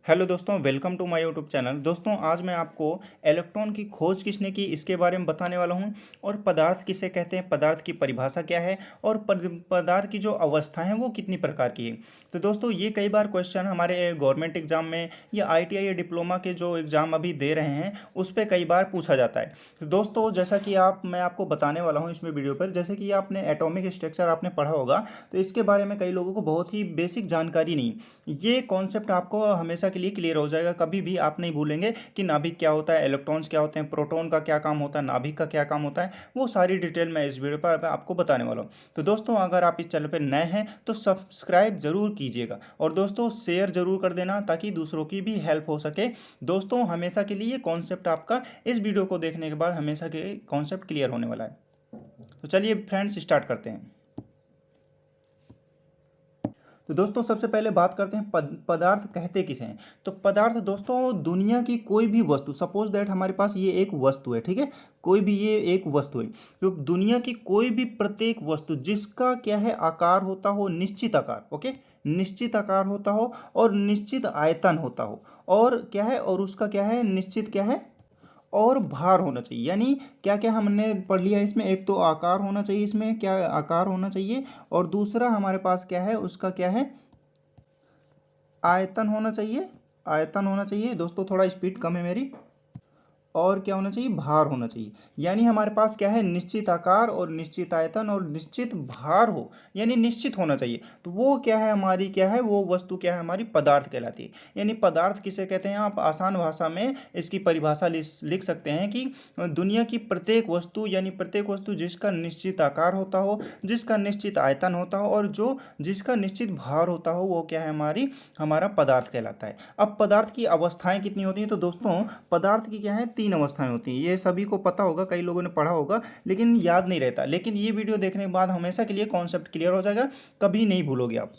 Hello दोस्तों, welcome to my YouTube channel. दोस्तों, आज मैं आपको इलेक्ट्रॉन की खोज किसने की इसके बारे में बताने वाला हूं और पदार्थ किसे कहते हैं, पदार्थ की परिभाषा क्या है और पदार्थ की जो अवस्थाएं हैं वो कितनी प्रकार की है। तो दोस्तों, ये कई बार क्वेश्चन हमारे गवर्नमेंट एग्जाम में या आईटीआई या डिप्लोमा के जो एग्ज़ाम अभी दे रहे हैं उस पर कई बार पूछा जाता है। तो दोस्तों, जैसा कि मैं आपको बताने वाला हूँ इसमें वीडियो पर, जैसे कि आपने एटॉमिक स्ट्रक्चर आपने पढ़ा होगा, तो इसके बारे में कई लोगों को बहुत ही बेसिक जानकारी नहीं। ये कॉन्सेप्ट आपको हमेशा के लिए क्लियर हो जाएगा, कभी भी आप नहीं भूलेंगे कि नाभिक क्या होता है, इलेक्ट्रॉन्स क्या होते हैं, प्रोटॉन का क्या काम होता है, नाभिक का क्या काम होता है, वो सारी डिटेल मैं इस वीडियो पर आपको बताने वाला हूँ। तो दोस्तों, अगर आप इस चैनल पर नए हैं तो सब्सक्राइब जरूर कीजिएगा और दोस्तों शेयर जरूर कर देना ताकि दूसरों की भी हेल्प हो सके। दोस्तों, हमेशा के लिए कॉन्सेप्ट आपका इस वीडियो को देखने के बाद हमेशा के कॉन्सेप्ट क्लियर होने वाला है। तो चलिए फ्रेंड्स, स्टार्ट करते हैं। तो दोस्तों, सबसे पहले बात करते हैं पदार्थ कहते किसे हैं। तो पदार्थ दोस्तों दुनिया की कोई भी वस्तु, सपोज दैट हमारे पास ये एक वस्तु है, ठीक है, कोई भी ये एक वस्तु है, तो दुनिया की कोई भी प्रत्येक वस्तु जिसका क्या है आकार होता हो, निश्चित आकार, ओके, निश्चित आकार होता हो और निश्चित आयतन होता हो, और क्या है, और उसका क्या है, निश्चित क्या है, और भार होना चाहिए। यानी क्या क्या हमने पढ़ लिया इसमें, एक तो आकार होना चाहिए, इसमें क्या आकार होना चाहिए, और दूसरा हमारे पास क्या है, उसका क्या है, आयतन होना चाहिए। आयतन होना चाहिए दोस्तों, थोड़ा स्पीड कम है मेरी, और क्या होना चाहिए, भार होना चाहिए। यानी हमारे पास क्या है, निश्चित आकार और निश्चित आयतन और निश्चित भार हो, यानी निश्चित होना चाहिए। तो वो क्या है, हमारी क्या है, वो वस्तु क्या है, हमारी पदार्थ कहलाती है। यानी पदार्थ किसे कहते हैं, आप आसान भाषा में इसकी परिभाषा लिख सकते हैं कि दुनिया की प्रत्येक वस्तु, यानी प्रत्येक वस्तु जिसका निश्चित आकार होता हो, जिसका निश्चित आयतन होता हो और जिसका निश्चित भार होता हो, वो क्या है, हमारा पदार्थ कहलाता है। अब पदार्थ की अवस्थाएं कितनी होती हैं, तो दोस्तों पदार्थ की क्या है, तीन अवस्थाएं होती हैं। ये सभी को पता होगा, कई लोगों ने पढ़ा होगा लेकिन याद नहीं रहता। लेकिन ये वीडियो देखने के बाद हमेशा के लिए कॉन्सेप्ट क्लियर हो जाएगा, कभी नहीं भूलोगे आप।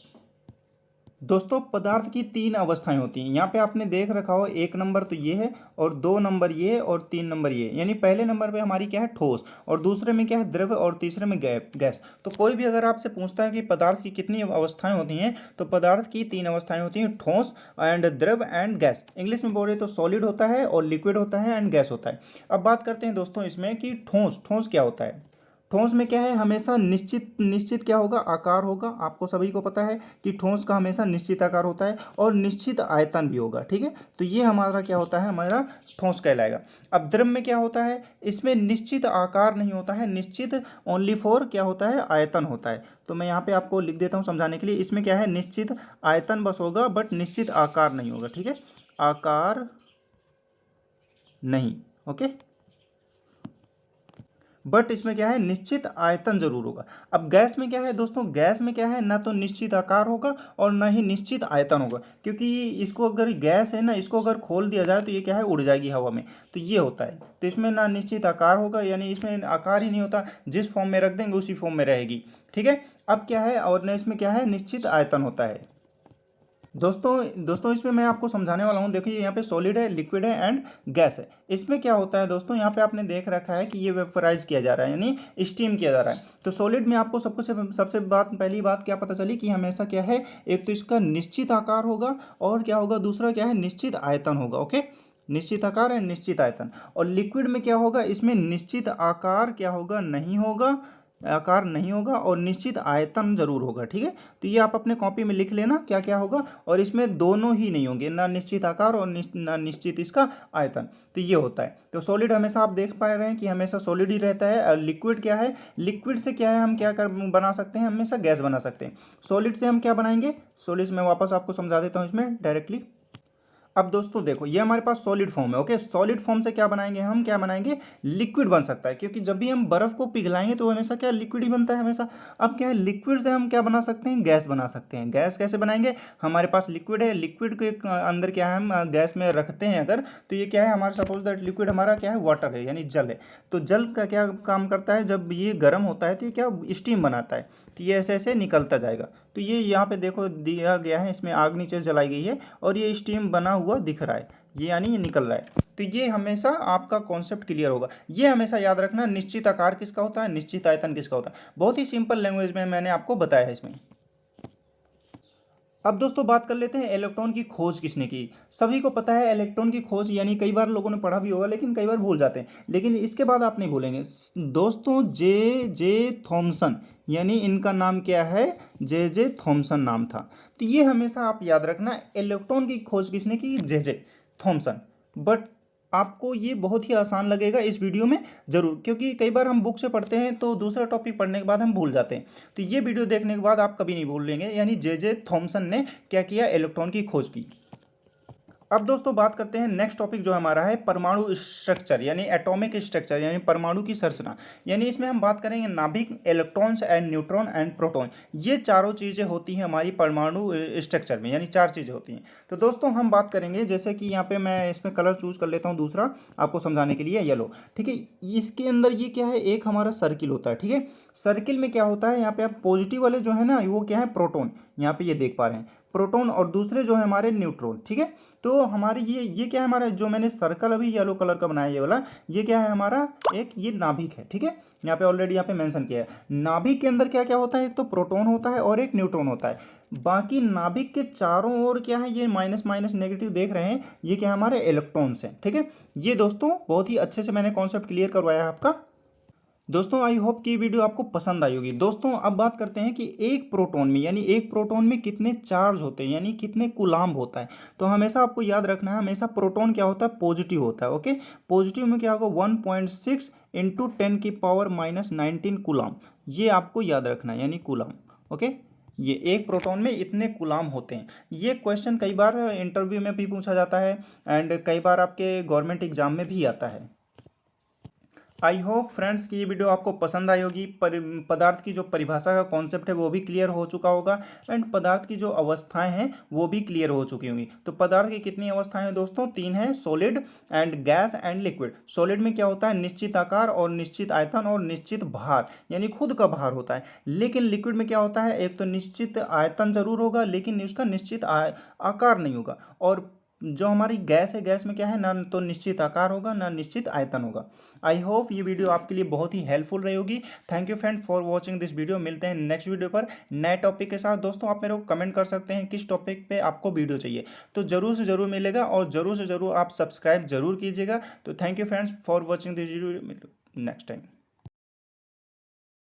दोस्तों, पदार्थ की तीन अवस्थाएं होती हैं। यहाँ पे आपने देख रखा हो, एक नंबर तो ये है और दो नंबर ये है और तीन नंबर ये है। यानी पहले नंबर पे हमारी क्या है, ठोस, और दूसरे में क्या है, द्रव, और तीसरे में गैस। तो कोई भी अगर आपसे पूछता है कि पदार्थ की कितनी अवस्थाएं होती हैं, तो पदार्थ की तीन अवस्थाएं होती हैं, ठोस एंड द्रव एंड गैस। इंग्लिश में बोले तो सॉलिड होता है और लिक्विड होता है एंड गैस होता है। अब बात करते हैं दोस्तों इसमें कि ठोस ठोस क्या होता है। ठोस में क्या है, हमेशा निश्चित निश्चित क्या होगा, आकार होगा। आपको सभी को पता है कि ठोस का हमेशा निश्चित आकार होता है और निश्चित आयतन भी होगा, ठीक है। तो ये हमारा क्या होता है, हमारा ठोस कहलाएगा। अब द्रव में क्या होता है, इसमें निश्चित आकार नहीं होता है, निश्चित ओनली फॉर क्या होता है, आयतन होता है। तो मैं यहाँ पे आपको लिख देता हूँ समझाने के लिए। इसमें क्या है, निश्चित आयतन बस होगा बट निश्चित आकार नहीं होगा, ठीक है, आकार नहीं, ओके, बट इसमें क्या है, निश्चित आयतन जरूर होगा। अब गैस में क्या है दोस्तों, गैस में क्या है, ना तो निश्चित आकार होगा और ना ही निश्चित आयतन होगा, क्योंकि इसको अगर गैस है ना, इसको अगर खोल दिया जाए तो ये क्या है, उड़ जाएगी हवा में। तो ये होता है, तो इसमें ना निश्चित आकार होगा, यानी इसमें आकार ही नहीं होता, जिस फॉर्म में रख देंगे उसी फॉर्म में रहेगी, ठीक है। अब क्या है, और न इसमें क्या है, निश्चित आयतन होता है। दोस्तों दोस्तों इसमें मैं आपको समझाने वाला हूँ। देखिए यहाँ पे सॉलिड है, लिक्विड है एंड गैस है। इसमें क्या होता है दोस्तों, यहाँ पे आपने देख रखा है कि ये वेपराइज किया जा रहा है, यानी स्टीम किया जा रहा है। तो सॉलिड में आपको सबसे पहली बात क्या पता चली कि हमेशा क्या है, एक तो इसका निश्चित आकार होगा और क्या होगा, दूसरा क्या है, निश्चित आयतन होगा, ओके, निश्चित आकार है, निश्चित आयतन। और लिक्विड में क्या होगा, इसमें निश्चित आकार क्या होगा, नहीं होगा, आकार नहीं होगा और निश्चित आयतन जरूर होगा, ठीक है। तो ये आप अपने कॉपी में लिख लेना क्या क्या होगा, और इसमें दोनों ही नहीं होंगे, ना निश्चित आकार और ना निश्चित इसका आयतन। तो ये होता है। तो सॉलिड हमेशा आप देख पा रहे हैं कि हमेशा सॉलिड ही रहता है। और लिक्विड क्या है, लिक्विड से क्या है, हम क्या कर बना सकते हैं, हमेशा गैस बना सकते हैं। सॉलिड से हम क्या बनाएंगे, सॉलिड से मैं वापस आपको समझा देता हूँ इसमें डायरेक्टली। अब दोस्तों देखो, ये हमारे पास सॉलिड फॉर्म है, ओके, सॉलिड फॉर्म से क्या बनाएंगे, हम क्या बनाएंगे, लिक्विड बन सकता है, क्योंकि जब भी हम बर्फ को पिघलाएंगे तो हमेशा क्या, लिक्विड ही बनता है हमेशा। अब क्या है, लिक्विड से हम क्या बना सकते हैं, गैस बना सकते हैं। गैस कैसे बनाएंगे, हमारे पास लिक्विड है, लिक्विड के अंदर क्या है, हम गैस में रखते हैं अगर, तो ये क्या है, हमारा सपोज दैट लिक्विड हमारा क्या है, वाटर है, यानी जल है। तो जल का क्या काम करता है, जब ये गर्म होता है तो ये क्या, स्टीम बनाता है। तो ये ऐसे ऐसे निकलता जाएगा। तो ये यहाँ पे देखो दिया गया है, इसमें आग नीचे जलाई गई है और ये स्टीम बना हुआ दिख रहा है, ये यानी ये निकल रहा है। तो ये हमेशा आपका कॉन्सेप्ट क्लियर होगा। ये हमेशा याद रखना, निश्चित आकार किसका होता है, निश्चित आयतन किसका होता है। बहुत ही सिंपल लैंग्वेज में मैंने आपको बताया है इसमें। अब दोस्तों बात कर लेते हैं इलेक्ट्रॉन की खोज किसने की। सभी को पता है इलेक्ट्रॉन की खोज, यानी कई बार लोगों ने पढ़ा भी होगा लेकिन कई बार भूल जाते हैं, लेकिन इसके बाद आप नहीं भूलेंगे दोस्तों। जे जे थॉमसन, यानी इनका नाम क्या है, जे जे थॉमसन नाम था। तो ये हमेशा आप याद रखना, इलेक्ट्रॉन की खोज किसने की, जे जे थॉमसन। बट आपको ये बहुत ही आसान लगेगा इस वीडियो में जरूर, क्योंकि कई बार हम बुक से पढ़ते हैं तो दूसरा टॉपिक पढ़ने के बाद हम भूल जाते हैं। तो ये वीडियो देखने के बाद आप कभी नहीं भूलेंगे, यानी जे जे थॉमसन ने क्या किया, इलेक्ट्रॉन की खोज की। अब दोस्तों बात करते हैं नेक्स्ट टॉपिक जो हमारा है परमाणु स्ट्रक्चर, यानी एटॉमिक स्ट्रक्चर, यानी परमाणु की संरचना। यानी इसमें हम बात करेंगे नाभिक, electrons and neutron and proton. ये चारों चीज़ें होती हैं हमारी परमाणु स्ट्रक्चर में, यानी चार चीज़ें होती हैं। तो दोस्तों हम बात करेंगे, जैसे कि यहाँ पे मैं इसमें कलर चूज कर लेता हूँ दूसरा आपको समझाने के लिए, येलो। ठीक है, इसके अंदर ये क्या है, एक हमारा सर्किल होता है। ठीक है, सर्किल में क्या होता है, यहाँ पे आप पॉजिटिव वाले जो है ना वो क्या है, प्रोटॉन, यहाँ पे ये देख पा रहे हैं प्रोटॉन, और दूसरे जो है हमारे न्यूट्रॉन। ठीक है, तो हमारे ये क्या है, हमारा जो मैंने सर्कल अभी येलो कलर का बनाया ये वाला, ये क्या है हमारा, एक ये नाभिक है। ठीक है, यहाँ पे ऑलरेडी यहाँ पे मेंशन किया है। नाभिक के अंदर क्या क्या होता है, एक तो प्रोटॉन होता है और एक न्यूट्रॉन होता है। बाकी नाभिक के चारों ओर क्या है, ये माइनस माइनस नेगेटिव देख रहे हैं, ये क्या है, हमारे इलेक्ट्रॉन्स हैं। ठीक है, ये दोस्तों बहुत ही अच्छे से मैंने कॉन्सेप्ट क्लियर करवाया है आपका। दोस्तों आई होप कि वीडियो आपको पसंद आई होगी। दोस्तों अब बात करते हैं कि एक प्रोटॉन में, यानी एक प्रोटॉन में कितने चार्ज होते हैं, यानी कितने कूलाम्ब होता है। तो हमेशा आपको याद रखना है, हमेशा प्रोटॉन क्या होता है, पॉजिटिव होता है। ओके, पॉजिटिव में क्या होगा, 1.6 इंटू 10⁻⁻19 कूलाम्ब, ये आपको याद रखना है, यानी कूलाम्ब। ओके, ये एक प्रोटॉन में इतने कूलाम्ब होते हैं। ये क्वेश्चन कई बार इंटरव्यू में भी पूछा जाता है एंड कई बार आपके गवर्नमेंट एग्जाम में भी आता है। आई होप फ्रेंड्स कि ये वीडियो आपको पसंद आई होगी। पदार्थ की जो परिभाषा का कॉन्सेप्ट है वो भी क्लियर हो चुका होगा एंड पदार्थ की जो अवस्थाएं हैं वो भी क्लियर हो चुकी होंगी। तो पदार्थ की कितनी अवस्थाएं हैं दोस्तों, तीन है, solid and gas and liquid. Solid में क्या होता है, निश्चित आकार और निश्चित आयतन और निश्चित भार, यानी खुद का भार होता है। लेकिन लिक्विड में क्या होता है, एक तो निश्चित आयतन जरूर होगा लेकिन उसका निश्चित आकार नहीं होगा। और जो हमारी गैस है, गैस में क्या है, ना तो निश्चित आकार होगा ना निश्चित आयतन होगा। आई होप ये वीडियो आपके लिए बहुत ही हेल्पफुल रही होगी। Thank you friend for watching this video. मिलते हैं नेक्स्ट वीडियो पर नए टॉपिक के साथ। दोस्तों आप मेरे को कमेंट कर सकते हैं किस टॉपिक पे आपको वीडियो चाहिए, तो जरूर से जरूर मिलेगा और जरूर से जरूर आप सब्सक्राइब जरूर कीजिएगा। तो thank you friends for watching this video, next time.